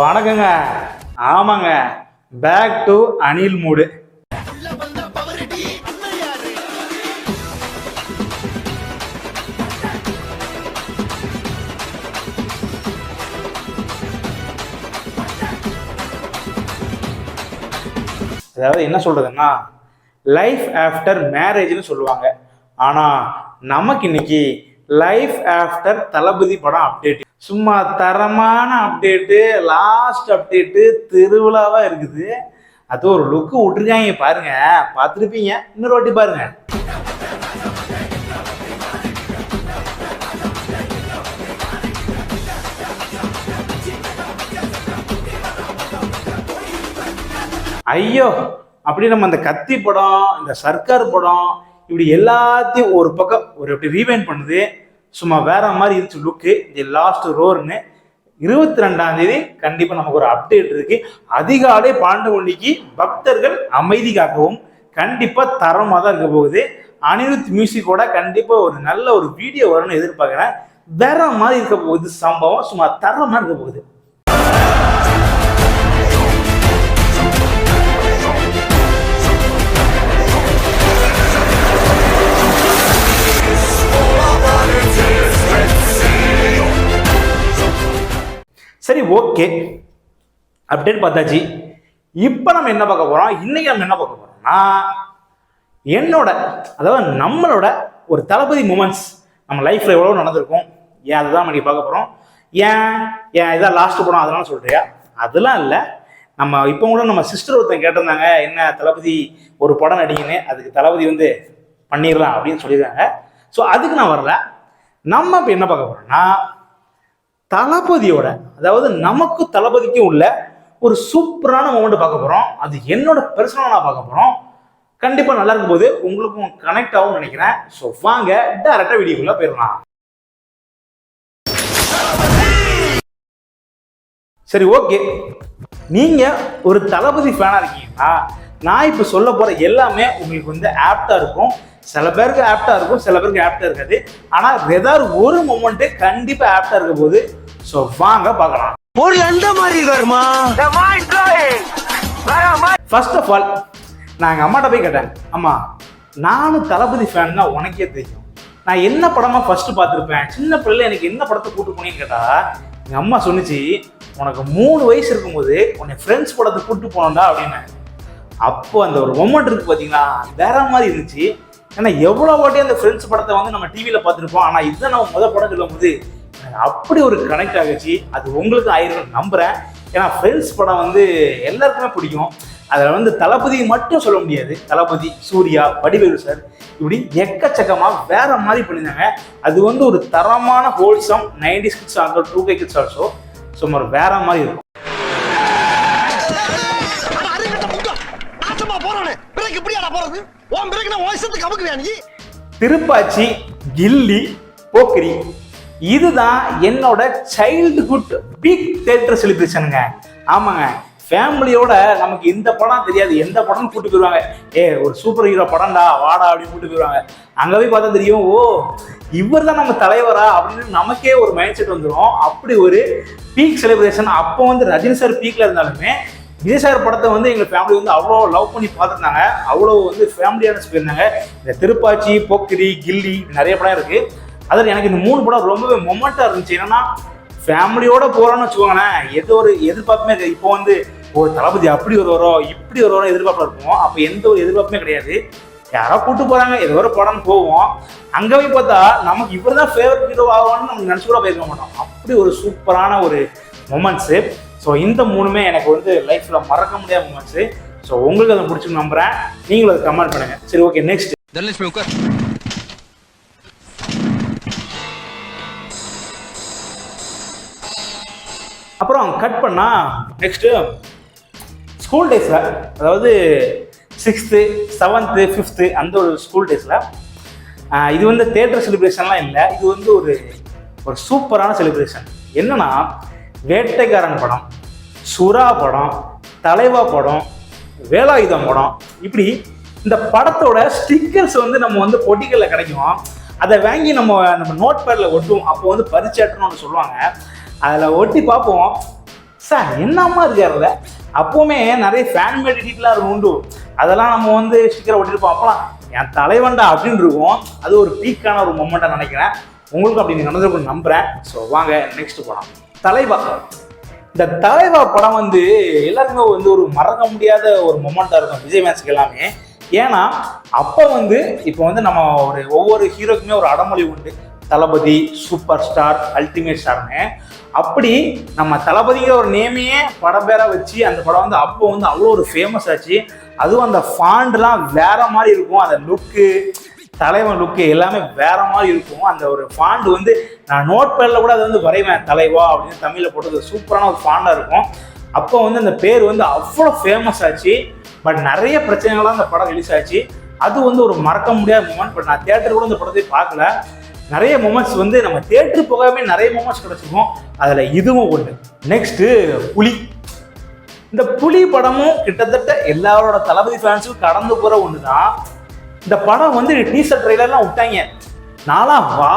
வணக்கங்க. ஆமாங்க, back to Anil மூடு. அதாவது என்ன சொல்றதுன்னா, லைஃப் ஆஃப்டர் மேரேஜ்னு சொல்லுவாங்க. ஆனா நமக்கு இன்னைக்கு லைஃப் ஆஃப்டர் தளபதி படம் அப்டேட். சும்மா தரமான அப்டேட்டு, லாஸ்ட் அப்டேட்டு திருவிழாவா இருக்குது. அது ஒரு லுக்கு விட்டுருக்காங்க பாருங்க, பார்த்துருப்பீங்க, இன்னொரு வாட்டி பாருங்க. ஐயோ, அப்படி நம்ம அந்த கத்தி படம், இந்த சர்க்கார் படம், இப்படி எல்லாத்தையும் ஒரு பக்கம் ஒரு எப்படி ரீவைண்ட் பண்ணுது. சும்மா வேற மாதிரி இருந்துச்சு லுக்கு. இந்த லாஸ்ட் ரோர்னு 22ஆம் தேதி கண்டிப்பா நமக்கு ஒரு அப்டேட் இருக்கு. அதிகாலை 12 மணிக்கு பக்தர்கள் அமைதி காக்கவும் கண்டிப்பா தரமா தான் இருக்க போகுது. அனிருத் மியூசிக்கோட கண்டிப்பா ஒரு நல்ல ஒரு வீடியோ வரும்னு எதிர்பார்க்கிறேன். வேற மாதிரி இருக்க போகுது சம்பவம், சும்மா தரமா இருக்க போகுது. சரி, ஓகே, அப்டேட் பார்த்தாச்சு. இப்போ நம்ம என்ன பார்க்க போறோம்? இன்னைக்கு நம்ம என்ன பார்க்க போறோம்னா, என்னோட அதாவது நம்மளோட ஒரு தளபதி மூமெண்ட்ஸ் நம்ம லைஃப்ல எவ்வளவு நடந்திருக்கும், ஏன் அதுதான் நம்ம பார்க்க போறோம். ஏன் இதான் லாஸ்ட் படம் அதனால சொல்றியா? அதெல்லாம் இல்லை. நம்ம இப்போ கூட நம்ம சிஸ்டர் ஒருத்தன் கேட்டிருந்தாங்க, என்ன தளபதி ஒரு படம் நடிங்கன்னு. அதுக்கு தளபதி வந்து பண்ணிடலாம் அப்படின்னு சொல்லியிருக்காங்க. ஸோ அதுக்கு நான் வரல. நம்ம இப்போ என்ன பார்க்க போறோம்னா, தளபதியோட அதாவது நமக்கு தளபதிக்கும் உள்ள ஒரு சூப்பரான மொமெண்ட் பார்க்க போறோம். அது என்னோட பர்சனலா நான் பார்க்க போறோம். கண்டிப்பா நல்லா இருக்கும் போது உங்களுக்கும் கனெக்ட் ஆகும் நினைக்கிறேன். ஸோ வாங்க டைரக்டா வீடியோக்குள்ள போயிடலாம். சரி, ஓகே, நீங்க ஒரு தளபதி ஃபேனா இருக்கீங்கன்னா நான் இப்ப சொல்ல போற எல்லாமே உங்களுக்கு வந்து ஆப்டா இருக்கும். சில பேருக்கு ஆப்டா இருக்கும், சில பேருக்கு ஆப்டா இருக்காது. ஆனா ஏதாவது ஒரு மொமெண்ட் கண்டிப்பா ஆப்டா இருக்க போது. சோ வாங்க பார்க்கலாம். ஒரு எந்த மாதிரி வருமா? ஃபர்ஸ்ட் ஆஃப் ஆல் நான் எங்க அம்மாட்ட போய் கேட்டேன், அம்மா நானும் தளபதி ஃபேன் தான், உனக்கே தெரியும், நான் என்ன படமா ஃபர்ஸ்ட் பார்த்துருப்பேன், சின்ன பிள்ளைல எனக்கு என்ன படத்தை கூட்டு போனேன்னு கேட்டா எங்க அம்மா சொன்னிச்சு, உனக்கு 3 வயசு இருக்கும்போது உன்னை ஃப்ரெண்ட்ஸ் படத்தை கூட்டு போனோம்டா அப்படின்னு. அப்போ அந்த ஒரு மொமெண்ட் இருக்கு பார்த்தீங்களா, வேற மாதிரி இருந்துச்சு. ஏன்னா எவ்வளோ வாட்டி அந்த ஃப்ரெண்ட்ஸ் படத்தை வந்து நம்ம டிவியில் பார்த்துருப்போம். ஆனால் இதுதான் நம்ம முதல் படம் சொல்லும் போது அப்படி ஒரு கனெக்ட் ஆகிடுச்சு. அது உங்களுக்கு ஆயிரம் நம்புகிறேன். ஏன்னா ஃப்ரெண்ட்ஸ் படம் வந்து எல்லாருக்குமே பிடிக்கும். அதில் வந்து தளபதி மட்டும் சொல்ல முடியாது. தளபதி, சூர்யா, வடிவேலு சார், இப்படி எக்கச்சக்கமாக வேற மாதிரி பண்ணியிருந்தாங்க. அது வந்து ஒரு தரமான wholesome 90s kids also 2K kids also சும்மா வேற மாதிரி இருக்கும். திருப்பாச்சி, கில்லி, போக்கிரி, இதுதான் என்னோட சைல்டுஹுட் பிக் தியேட்டர் செலிப்ரேஷனுங்க. ஆமாங்க, ஃபேமிலியோட நமக்கு இந்த படம் தெரியாது, எந்த படம் கூட்டு போயிருவாங்க. ஒரு சூப்பர் ஹீரோ படம்டா வாடா அப்படின்னு கூட்டு போயிருவாங்க. அங்க போய் பார்த்தா தெரியும், ஓ இவர் தான் நம்ம தலைவரா அப்படின்னு நமக்கே ஒரு மைண்ட் செட் வந்துடும். அப்படி ஒரு பீக் செலிப்ரேஷன். அப்போ வந்து ரஜினி சார் பீக்ல இருந்தாலுமே விஜய் சார் படத்தை வந்து எங்கள் ஃபேமிலி வந்து அவ்வளோ லவ் பண்ணி பார்த்துருந்தாங்க. அவ்வளோ வந்து ஃபேமிலியான போயிருந்தாங்க. இந்த திருப்பாச்சி, போக்கிரி, கில்லி நிறைய படம் இருக்கு. அதில் எனக்கு இந்த 3 படம் ரொம்பவே மொமெண்ட்டாக இருந்துச்சு. என்னன்னா ஃபேமிலியோட போகிறோன்னு வச்சுக்கோங்களேன், ஏதோ ஒரு எதிர்பார்ப்புமே இருக்குது. இப்போ வந்து ஒரு தளபதி அப்படி ஒரு வரோம், இப்படி ஒரு வரோம் எதிர்பார்ப்பில் இருக்கும். அப்போ எந்த ஒரு எதிர்பார்ப்புமே கிடையாது. யாரோ கூப்பிட்டு போகிறாங்க, ஏதோ ஒரு படம் போவோம். அங்கே போய் பார்த்தா நமக்கு இவர் தான் ஃபேவரட் ஹீரோ ஆகும்னு நம்ம நினச்சி கூட போயிருக்க மாட்டோம். அப்படி ஒரு சூப்பரான ஒரு மொமெண்ட்ஸு. ஸோ இந்த 3மே எனக்கு வந்து லைஃப்பில் மறக்க முடியாத மொமெண்ட்ஸு. ஸோ உங்களுக்கு அதை பிடிச்சி நம்புகிறேன். நீங்களும் அதை கமெண்ட் பண்ணுங்க. சரி, ஓகே, நெக்ஸ்ட். அப்புறம் கட் பண்ணா நெக்ஸ்ட் ஸ்கூல் டேஸில், அதாவது 6th, 7th, 5th அந்த ஒரு ஸ்கூல் டேஸில் இது வந்து தியேட்டர் செலிப்ரேஷன்லாம் இல்லை, இது வந்து ஒரு ஒரு சூப்பரான செலிப்ரேஷன். என்னன்னா, வேட்டைக்காரன் படம், சுறா படம், தலைவா படம், வேலாயுதம் படம், இப்படி இந்த படத்தோட ஸ்டிக்கர்ஸ் வந்து நம்ம வந்து பொட்டிகளில் கிடைக்கும். அதை வாங்கி நம்ம நம்ம நோட் பேடில் ஒட்டுவோம். அப்போ வந்து பரிச்சேட்டர்னு ஒன்று சொல்லுவாங்க, அதில் ஒட்டி பார்ப்போம். சார் என்னம்மா இருக்காருல்ல, அப்போவுமே நிறைய ஃபேன் மேட் எடிட்லாம் உண்டு, அதெல்லாம் நம்ம வந்து ஸ்டிக்கரை ஒட்டிருப்போம். அப்போலாம் என் தலைவன்டா அப்படின்னு இருக்கும். அது ஒரு பீக்கான ஒரு மொமெண்ட்டாக நினைக்கிறேன். உங்களுக்கு அப்படி நடந்திருக்குன்னு நம்புகிறேன். ஸோ வாங்க நெக்ஸ்ட் படம் தலைவா. இந்த தலைவா படம் வந்து எல்லாருக்குமே வந்து ஒரு மறக்க முடியாத ஒரு மொமெண்ட்டாக இருக்கும் விஜய் ஃபேன்ஸுக்கு எல்லாமே. ஏன்னா அப்போ வந்து இப்போ வந்து நம்ம ஒவ்வொரு ஹீரோக்குமே ஒரு அடமொழி உண்டு, தளபதி, சூப்பர் ஸ்டார், அல்டிமேட் ஸ்டார்னு. அப்படி நம்ம தளபதிங்கிற ஒரு நேமையே படம் பேரை வச்சு அந்த படம் வந்து அப்போ வந்து அவ்வளோ ஒரு ஃபேமஸ் ஆச்சு. அதுவும் அந்த ஃபாண்ட்லாம் வேற மாதிரி இருக்கும், அந்த லுக்கு, தலைவன் லுக்கு எல்லாமே வேற மாதிரி இருக்கும். அந்த ஒரு ஃபாண்ட் வந்து நான் நோட் பேடில் கூட அதை வந்து வரைவேன், தலைவா அப்படின்னு தமிழில் போட்டது சூப்பரான ஒரு ஃபாண்டாக இருக்கும். அப்போ வந்து அந்த பேர் வந்து அவ்வளோ ஃபேமஸ் ஆச்சு. பட் நிறைய பிரச்சனைகள்லாம் அந்த படம் ரிலீஸ் ஆச்சு. அது வந்து ஒரு மறக்க முடியாத மூமெண்ட். பட் நான் தியேட்டர் கூட இந்த படத்தை பார்க்கல. நிறைய மூமெண்ட்ஸ் வந்து நம்ம தியேட்டர் போகாமே நிறைய மூமெண்ட்ஸ் கிடைச்சிருக்கும், அதில் இதுவும் ஒன்று. நெக்ஸ்ட்டு புலி. இந்த புலி படமும் கிட்டத்தட்ட எல்லாரோட தளபதி ஃபேன்ஸுக்கும் கடந்து போகிற ஒன்று தான். இந்த படம் வந்து டீசர் ட்ரெய்லர்லாம் விட்டாங்க, நாளா வா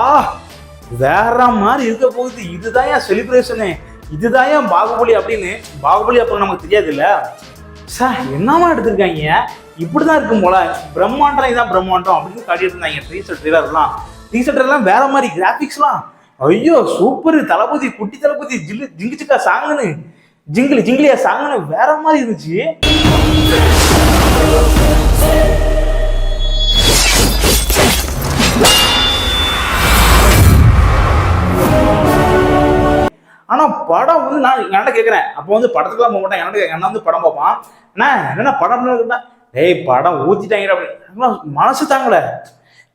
வேற மாதிரி இருக்க போகுது, இதுதான் ஏன் செலிப்ரேஷனு, இதுதான் ஏன் பாகுபலி அப்படின்னு. பாகுபலி அப்புறம் நமக்கு தெரியாது இல்லை சார், என்னமா எடுத்திருக்காங்க, இப்படிதான் இருக்கும் போல, பிரம்மாண்டம் இதான் பிரம்மாண்டம் அப்படின்னு காட்டிட்டு இருந்தாங்க டீசர் ட்ரெய்லர்லாம். டீசர் ட்ரெய்லர்லாம் வேற மாதிரி, கிராஃபிக்ஸ்லாம் ஐயோ சூப்பர், தளபதி குட்டி தளபதி ஜிங்கிச்சிக்கா சாங்குன்னு, ஜிங்கிலியா சாங்குன்னு வேற மாதிரி இருந்துச்சு. ஆனா படம் வந்து நான் என்ன கேட்கிறேன், அப்போ வந்து படத்துக்குலாம் போக மாட்டேன், என்ன வந்து படம் பார்ப்பான், என்ன படம் இருக்குன்னா, ஏய் படம் ஊத்திட்டாங்க அப்படின்னு மனசு தாங்கல.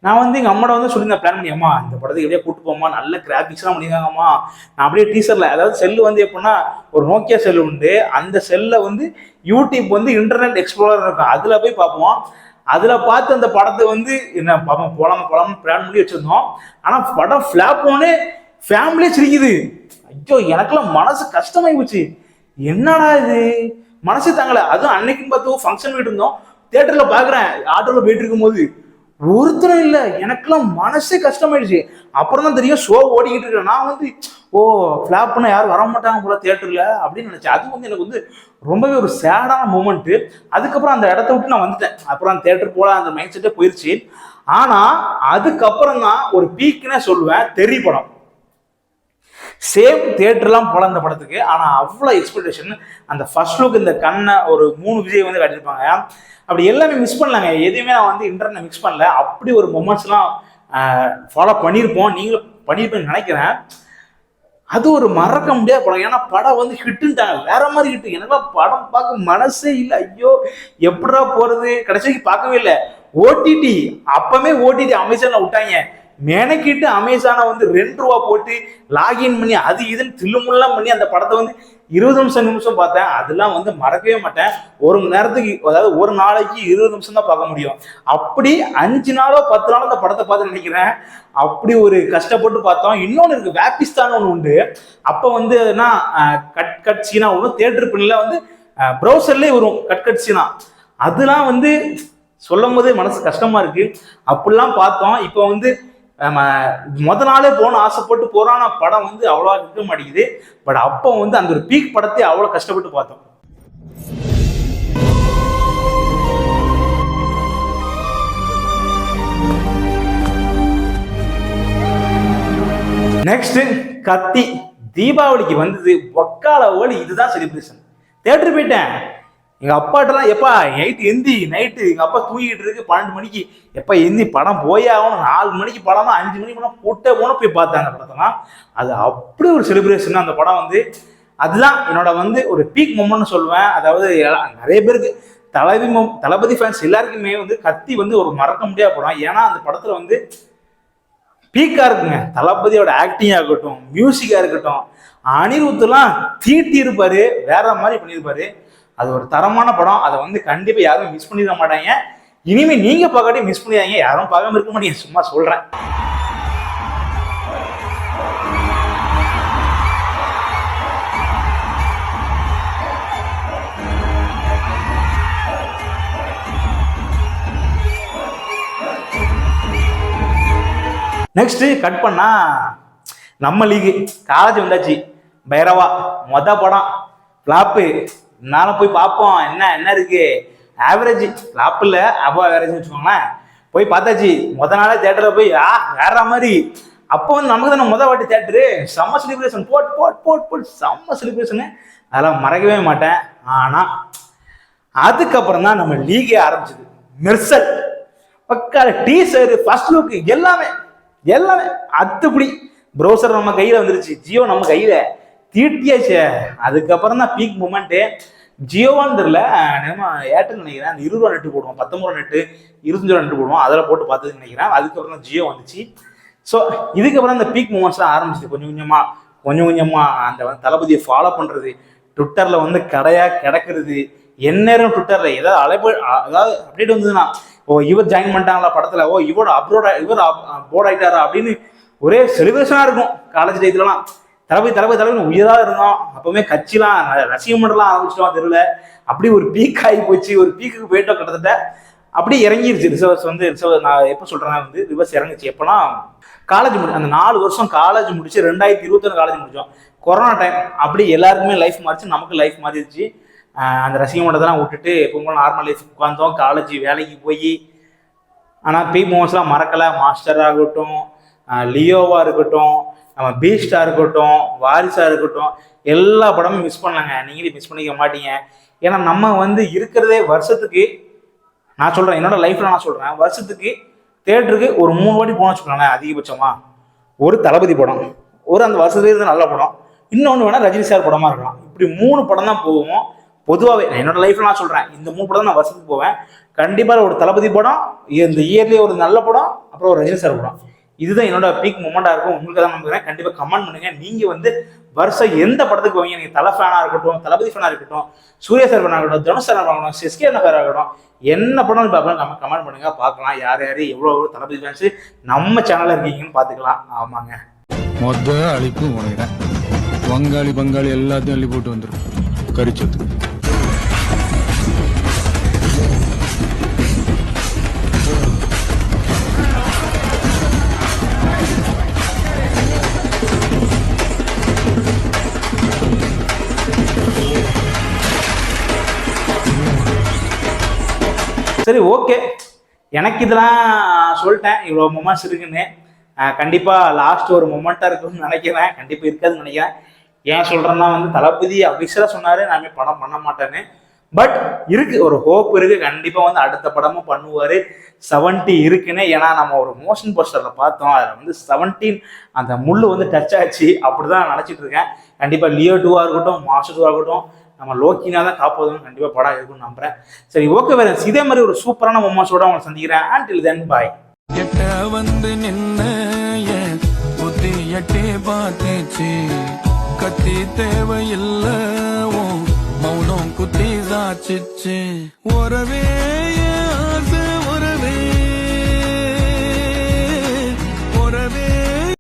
நான் வந்து எங்கள் அம்மாட்ட வந்து சொல்லியிருந்தேன், பிளான் பண்ணி, அம்மா இந்த படத்துக்கு எப்படியே கூட்டு போமா, நல்ல கிராஃபிக்ஸ்லாம் பண்ணியிருக்காங்கம்மா. நான் அப்படியே டீசரில், அதாவது செல்லு வந்து எப்படின்னா ஒரு நோக்கியா செல்லு உண்டு, அந்த செல்லில் வந்து யூடியூப் வந்து இன்டர்நெட் எக்ஸ்ப்ளோரர் இருக்கும், அதில் போய் பார்ப்போம். அதில் பார்த்து அந்த படத்தை வந்து என்ன பார்ப்போம், போலாம்னு பிளான் பண்ணி வச்சுருந்தோம். ஆனால் படம் ஃப்ளாப் போனே ஃபேமிலியே சிரிக்குது. ஐயோ எனக்கெல்லாம் மனசு கஷ்டமாகி போச்சு, என்னடா இது மனசு தாங்கலை. அதுவும் அன்னைக்குன்னு பார்த்து ஃபங்க்ஷன் போயிட்டு இருந்தோம், தியேட்டரில் பார்க்குறேன், ஆட்டோவில் போயிட்டு இருக்கும்போது ஒருத்தரும் இல்லை, எனக்கெல்லாம் மனசே கஷ்டமாயிடுச்சு. அப்புறம் தான் தெரியும் ஷோ ஓடிக்கிட்டு இருக்கேன். நான் வந்து ஓ ஃப்ளாப் பண்ண யாரும் வர மாட்டாங்க போல தியேட்டரில் அப்படின்னு நினச்சேன். அது வந்து எனக்கு வந்து ரொம்பவே ஒரு சேடான மூமெண்ட்டு. அதுக்கப்புறம் அந்த இடத்த விட்டு நான் வந்துட்டேன். அப்புறம் அந்த தியேட்டர் போல அந்த மைண்ட் செட்டே போயிடுச்சு. ஆனால் அதுக்கப்புறம் தான் ஒரு பீக்குன்னே சொல்லுவேன், தெறி படம். சேம் தியேட்டர்லாம் போல அந்த படத்துக்கு, ஆனால் அவ்வளோ எக்ஸ்பெக்டேஷன். அந்த ஃபர்ஸ்ட் லுக், இந்த கண்ணை ஒரு 3 விஜய் வந்து காட்டியிருப்பாங்க, அப்படி எல்லாமே மிஸ் பண்ணலாங்க. எதுவுமே நான் வந்து இன்டர்நெட் மிக்ஸ் பண்ணல. அப்படி ஒரு மொமெண்ட்ஸ்லாம் ஃபாலோ பண்ணியிருப்போம், நீங்களும் பண்ணியிருப்பேன்னு நினைக்கிறேன். அது ஒரு மறக்க முடியாத படம். ஏன்னா படம் வந்து ஹிட்டுன்ட்டாங்க, வேற மாதிரி ஹிட்டு. எனக்குலாம் படம் பார்க்க மனசே இல்லை. ஐயோ எப்படா போகிறது, கடைசிக்கு பார்க்கவே இல்லை. ஓடிடி, அப்பவே ஓடிடி அமேசானில் விட்டாங்க, மெனக்கிட்டு அமேசானை வந்து ₹2 போட்டு லாகின் பண்ணி அது இதுன்னு தில்லுமுல்லாம் பண்ணி அந்த படத்தை வந்து 20 நிமிஷம் பார்த்தேன். அதெல்லாம் வந்து மறக்கவே மாட்டேன். ஒரு மணி நேரத்துக்கு, அதாவது ஒரு நாளைக்கு 20 நிமிஷம் தான் பார்க்க முடியும். அப்படி 5 நாளோ 10 நாளோ அந்த படத்தை பார்த்து நினைக்கிறேன். அப்படி ஒரு கஷ்டப்பட்டு பார்த்தோம். இன்னொன்று இருக்கு, வேப்பிஸ்தான் ஒன்று உண்டு. அப்போ வந்து கட் சீனா ஒன்று தியேட்டர் பின்னில் வந்து ப்ரௌசர்லேயே வரும் கட் சீனா. அதெல்லாம் வந்து சொல்லும் போதே மனசு கஷ்டமா இருக்கு. அப்படிலாம் பார்த்தோம். இப்போ வந்து நம்ம நாளே போன ஆசைப்பட்டு போறான படம் வந்து அவ்வளோ இருக்க மாட்டேங்குது. பட் அப்போ வந்து அந்த ஒரு பீக் படத்தை அவ்வளோ கஷ்டப்பட்டு பார்த்தோம். நெக்ஸ்ட் கத்தி. தீபாவளிக்கு வந்தது ஒக்கால ஓடி, இதுதான் செலிப்ரேஷன். தியேட்டர் போயிட்டேன், எங்கள் அப்பாட்டெல்லாம் எப்பா நைட்டு எங்கள் அப்பா தூங்கிட்டு இருக்கு 12 மணிக்கு, எப்போ எந்தி படம் போயே ஆகணும், 4 மணிக்கு படமா 5 மணிக்கு படம் போட்டே போய் பார்த்தேன் அந்த படத்தெல்லாம். அது அப்படி ஒரு செலிப்ரேஷன் அந்த படம் வந்து. அதுதான் என்னோட வந்து ஒரு பீக் மொமெண்ட்னு சொல்லுவேன். அதாவது நிறைய பேருக்கு தளபதி ஃபேன்ஸ் எல்லாருக்குமே வந்து கத்தி வந்து ஒரு மறக்க முடியாத படம். ஏன்னா அந்த படத்தில் வந்து பீக்காக இருக்குங்க. தளபதியோட ஆக்டிங்காக இருக்கட்டும், மியூசிக்காக இருக்கட்டும், அனிருத்லாம் தீட்டி இருப்பாரு, வேற மாதிரி பண்ணியிருப்பாரு. அது ஒரு தரமான படம். அதை வந்து கண்டிப்பாக யாரும் மிஸ் பண்ணிட மாட்டாங்க. இனிமே நீங்க பார்க்காட்டி மிஸ் பண்ணியாங்க, யாரும் பார்க்காம இருக்க மாட்டீங்க, சும்மா சொல்றேன். நெக்ஸ்ட் கட் பண்ணா நம்ம லீகு காலேஜ் வந்தாச்சு. பைரவா படம் ஃப்ளாப்பு. நானும் போய் பார்ப்போம் என்ன என்ன இருக்கு. ஆவரேஜ் ஃப்ளாப் இல்லை, அபோ ஆவரேஜ் வச்சுக்கோங்களேன். போய் பார்த்தாச்சு. நாளே தேட்டரில் போய் வேற மாதிரி. அப்போ வந்து நமக்கு தானே வாட்டி தேட்டரு. செம்ம celebration, boat boat boat boat செம்ம செலிப்ரேஷனு. அதெல்லாம் மறக்கவே மாட்டேன். ஆனால் அதுக்கப்புறம் தான் நம்ம லீகே ஆரம்பிச்சது. மெர்சல் பக்கா டீசர், ஃபர்ஸ்ட் லுக் எல்லாமே எல்லாமே அத்துப்படி. ப்ரௌசர் நம்ம கையில் வந்துருச்சு, ஜியோ நம்ம கையில் தீட்டியாச்சு. அதுக்கப்புறம் தான் பீக் மூமெண்ட்டு. ஜியோவான்னு தெரியல, நம்ம ஏர்டெல் நினைக்கிறேன். அந்த 20 ரூபா நெட்டு போடுவோம், 19 ரூபா நெட்டு, 25 ரூபா நெட்டு போடுவோம். அதில் போட்டு பார்த்ததுன்னு நினைக்கிறேன். அதுக்கப்புறம் தான் ஜியோ வந்துச்சு. ஸோ இதுக்கப்புறம் இந்த பீக் மூமெண்ட்ஸ்லாம் ஆரம்பிச்சிது. கொஞ்சம் கொஞ்சமாக அந்த வந்து தளபதியை ஃபாலோ பண்ணுறது, ட்விட்டரில் வந்து கிடக்கிறது. எந்நேரம் ட்விட்டரில் ஏதாவது அதாவது அப்டேட் வந்ததுன்னா, இவர் ஜாயின் பண்ணிட்டாங்களா படத்தில், இவர் போர்ட் ஆகிட்டாரா அப்படின்னு ஒரே செலிப்ரேஷனாக இருக்கும். காலேஜ் டயத்துலலாம் தளபதி உயிராக இருந்தோம். அப்பவுமே கட்சிலாம் ரசிகம் பண்ணலாம் ஆரம்பிச்சிட்டோம் தெருவில். அப்படி ஒரு பீக் ஆகி போச்சு. ஒரு பீக்குக்கு போயிட்டோம் கிட்டத்தட்ட. அப்படியே இறங்கிருச்சு ரிசர்வ். நான் எப்போ சொல்கிறேன்னா வந்து ரிவர்ஸ் இறங்குச்சு. எப்போனா காலேஜ் அந்த 4 வருஷம் காலேஜ் முடிச்சு 2021 காலேஜ் முடித்தோம். Corona time. அப்படி எல்லாருக்குமே லைஃப் மாறிச்சு, நமக்கு லைஃப் மாறிடுச்சு. அந்த ரசிக மன்றத்தெல்லாம் விட்டுட்டு எப்போ நார்மல் லைஃப் உட்காந்தோம். காலேஜ் வேலைக்கு போய். ஆனால் பீக் மூமெண்ட்ஸ்லாம் மறக்கலை. மாஸ்டராக இருக்கட்டும், லியோவாக இருக்கட்டும், நம்ம பீஸ்டாக இருக்கட்டும், வாரிசாக இருக்கட்டும், எல்லா படமும் மிஸ் பண்ணலாங்க. நீங்களே மிஸ் பண்ணிக்க மாட்டீங்க. ஏன்னா நம்ம வந்து இருக்கிறதே வருஷத்துக்கு, நான் சொல்கிறேன் என்னோட லைஃப்பில் நான் சொல்கிறேன், வருஷத்துக்கு தேட்டருக்கு ஒரு 3 வாட்டி போன வச்சுக்கோங்களேன் அதிகபட்சமாக. ஒரு தளபதி படம், ஒரு அந்த வருஷத்துலேயே இருந்து நல்ல படம், இன்னொன்று வேணால் ரஜினி சார் படமாக இருக்கலாம். இப்படி 3 படம் தான் போவோம் பொதுவாகவே. என்னோட லைஃப்பில் நான் சொல்கிறேன், இந்த 3 படம் தான் நான் வருஷத்துக்கு போவேன். கண்டிப்பாக ஒரு தளபதி படம், இந்த இயர்லேயே ஒரு நல்ல படம், அப்புறம் ஒரு ரஜினி சார் படம். இதுதான் என்னோட பீக் மூமெண்ட்டாக இருக்கும். உங்களுக்கு தான் நம்புகிறேன். கண்டிப்பாக கமெண்ட் பண்ணுங்கள். நீங்கள் வந்து வருஷம் எந்த படத்துக்கு போவீங்க? நீங்கள் தலை ஃபேனாக இருக்கட்டும், தளபதி ஃபேனாக இருக்கட்டும், சூர்யா சார் ஃபேனாக இருக்கட்டும், தனுஷ் சார் இருக்கட்டும், எஸ்கே ஃபேனாக இருக்கட்டும், என்ன படம்னு பார்க்கலாம். நம்ம கமெண்ட் பண்ணுங்கள், பார்க்கலாம். யார் எவ்வளோ தளபதி ஃபேன்ஸு நம்ம சேனலில் இருக்கீங்கன்னு பார்த்துக்கலாம். ஆமாங்க, அழிப்பு உனக்குதான். வங்காளி பங்காளி எல்லாத்தையும் அள்ளி போட்டு வந்துடும் கரிச்சத்து. சரி, ஓகே. எனக்கு இதெல்லாம் சொல்லிட்டேன், இவ்வளோ மொமெண்ட்ஸ் இருக்குன்னு. கண்டிப்பாக லாஸ்ட் ஒரு மொமெண்ட்டாக இருக்குன்னு நினைக்கிறேன். கண்டிப்பாக இருக்காதுன்னு நினைக்கிறேன். ஏன் சொல்கிறேன்னா வந்து தளபதி அபிஷியலாக சொன்னார் நான் படம் பண்ண மாட்டேன்னு. பட் இருக்கு, ஒரு ஹோப் இருக்கு. கண்டிப்பாக வந்து அடுத்த படமும் பண்ணுவார். 70 இருக்குன்னு. ஏன்னா நம்ம ஒரு மோஷன் போஸ்டரில் பார்த்தோம், அதில் வந்து 17 அந்த முள்ளு வந்து டச் ஆச்சு. அப்படி தான் நினச்சிட்டு இருக்கேன். கண்டிப்பாக லியோ 2 இருக்கட்டும், மாஸ்டர் 2 இருக்கட்டும், நம்ம லோக்கினா தான் காப்போதும் கண்டிப்பாக படம் இருக்குன்னு நம்புறேன். சரி, ஓகே வேற இதே மாதிரி ஒரு சூப்பரான மொமெண்ட்ஸோட உங்களை சந்திக்கிறேன். until then bye. எட்ட வந்து நின்ன புத்தி எட்டே பார்த்துச்சு, கத்தி தேவையில்ல மௌனம் குத்தி சாச்சிச்சு. ஒரவே ஆசை ஒரவே